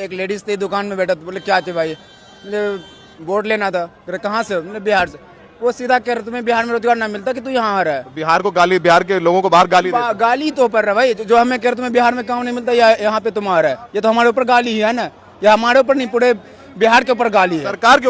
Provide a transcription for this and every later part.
एक लेडीज थी दुकान में बैठा, तो बोले क्या थे भाई, बोले वोट लेना था। कहाँ से? बोले बिहार से। वो सीधा कह रहे तुम्हें बिहार में रोजगार ना मिलता कि तू यहाँ आ रहा है। बिहार को गाली, बिहार के लोगों को बाहर गाली गाली तो ऊपर है भाई, जो हमें कह रहे तुम्हें बिहार में काम नहीं मिलता, यहाँ पे तुम आ रहा है, ये तो हमारे ऊपर गाली ही है ना। ये हमारे ऊपर नहीं, पूरे बिहार के ऊपर गाली है, सरकार के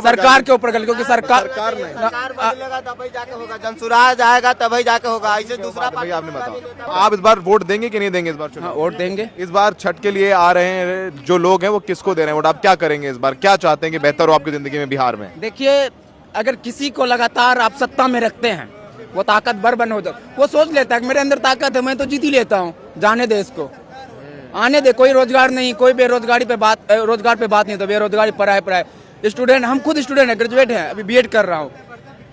ऊपर गाली, क्योंकि सरकार बदलेगा तभी जाके होगा, जनसुराज आएगा तभी जाके होगा, ऐसे दूसरा भाई आपने बताओ, आप इस बार वोट देंगे कि नहीं देंगे इस बार चुनाव? वोट देंगे। इस बार छठ के लिए आ रहे हैं जो लोग हैं, वो किसको दे रहे हैं वोट? आप क्या करेंगे इस बार? क्या चाहते हैं कि बेहतर हो आपकी जिंदगी में बिहार में? देखिए, अगर किसी को लगातार आप सत्ता में रखते हैं, वो ताकतवर बन हो जाए, वो सोच लेता है कि मेरे अंदर ताकत है, मैं तो जीत ही लेता हूँ, जाने दे इसको, आने दे। कोई रोजगार नहीं, कोई बेरोजगारी पे बात, रोजगार पे बात नहीं, तो बेरोजगारी पढ़ाई स्टूडेंट, हम खुद स्टूडेंट है, ग्रेजुएट है, अभी बीएड कर रहा हूँ।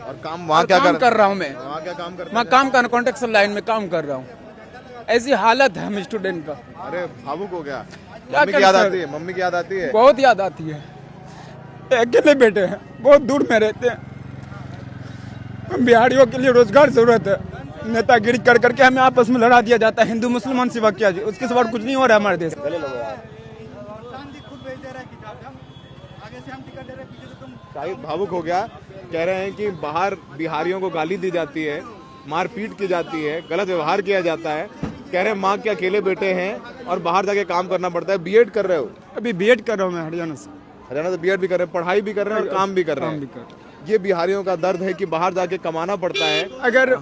और काम वहाँ क्या कर रहा हूँ मैं? वहाँ क्या काम करते मैं काम कर कॉन्ट्रेक्चुअल लाइन में काम कर रहा हूँ। ऐसी हालत है हम स्टूडेंट का। अरे भावुक हो गया। क्या मम्मी की याद आती है? मम्मी की याद आती है? बहुत याद आती है। अकेले बेटे हैं, बहुत दूर में रहते हैं। हम बिहारियों के लिए रोजगार जरूरत है, नेतागिरी कर करके हमें आपस में लड़ा दिया जाता है। हिंदू मुसलमान सिवा क्या जी, उसके सिवा कुछ नहीं हो रहा है हमारे देश में। शाहिद भावुक हो गया, कह रहे हैं कि बाहर बिहारियों को गाली दी जाती है, मारपीट की जाती है, गलत व्यवहार किया जाता है। कह रहे हैं माँ के अकेले बेटे हैं और बाहर जाके काम करना पड़ता है। बीएड कर रहे हो? अभी बीएड कर रहा हूँ मैं हरियाणा से। हरियाणा से बीएड भी कर रहे हैं, पढ़ाई भी कर रहे हैं और काम भी कर रहे हैं। ये बिहारियों का दर्द है कि बाहर जाके कमाना पड़ता है। अगर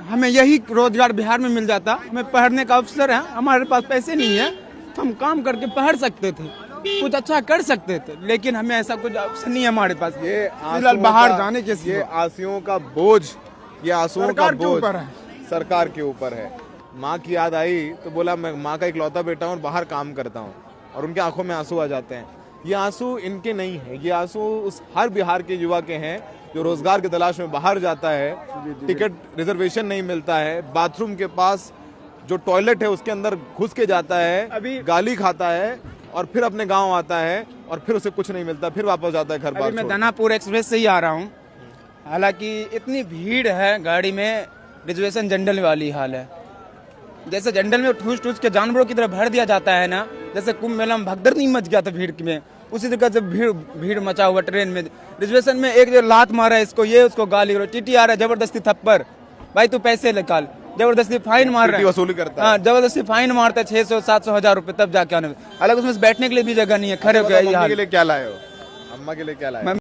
हमें यही रोजगार बिहार में मिल जाता, हमें पढ़ने का अवसर है, हमारे पास पैसे नहीं है, तो हम काम करके पढ़ सकते थे, कुछ अच्छा कर सकते थे, लेकिन हमें ऐसा कुछ अवसर नहीं है हमारे पास। ये फिलहाल बाहर जाने के ये आंसुओं का बोझ, ये आंसुओं का बोझ है, सरकार के ऊपर है। माँ की याद आई तो बोला मैं माँ का इकलौता बेटा हूँ और बाहर काम करता हूँ, और उनके आंखों में आंसू आ जाते हैं। ये आंसू इनके नहीं है, ये आंसू उस हर बिहार के युवा के हैं जो रोजगार की तलाश में बाहर जाता है, टिकट रिजर्वेशन नहीं मिलता है, बाथरूम के पास जो टॉयलेट है उसके अंदर घुस के जाता है, अभी गाली खाता है और फिर अपने गांव आता है और फिर उसे कुछ नहीं मिलता, फिर वापस जाता है घर बार। मैं दानापुर एक्सप्रेस से ही आ रहा हूँ, हालांकि इतनी भीड़ है गाड़ी में, रिजर्वेशन जनरल वाली हाल है। जैसे जनरल में ठूस ठूस के जानवरों की तरह भर दिया जाता है ना, जैसे कुंभ मेला में भगदड़ नहीं मच गया था भीड़ में, उसी तरह से भीड़ मचा हुआ ट्रेन में। रिजर्वेशन में एक जो लात मारा है इसको, ये उसको गाली, टीटी आ रहा है जबरदस्ती थप्पड़, भाई तू पैसे निकाल, जबरदस्ती फाइन मार रहा है, वसूली करता है। हाँ, जबरदस्ती फाइन मारता है 600 700 1000 रुपए, तब जाके आने। अलग उसमें बैठने के लिए भी जगह नहीं है, खड़े हो गए। अम्मा के लिए क्या लाए हो? अम्मा के लिए क्या लाए?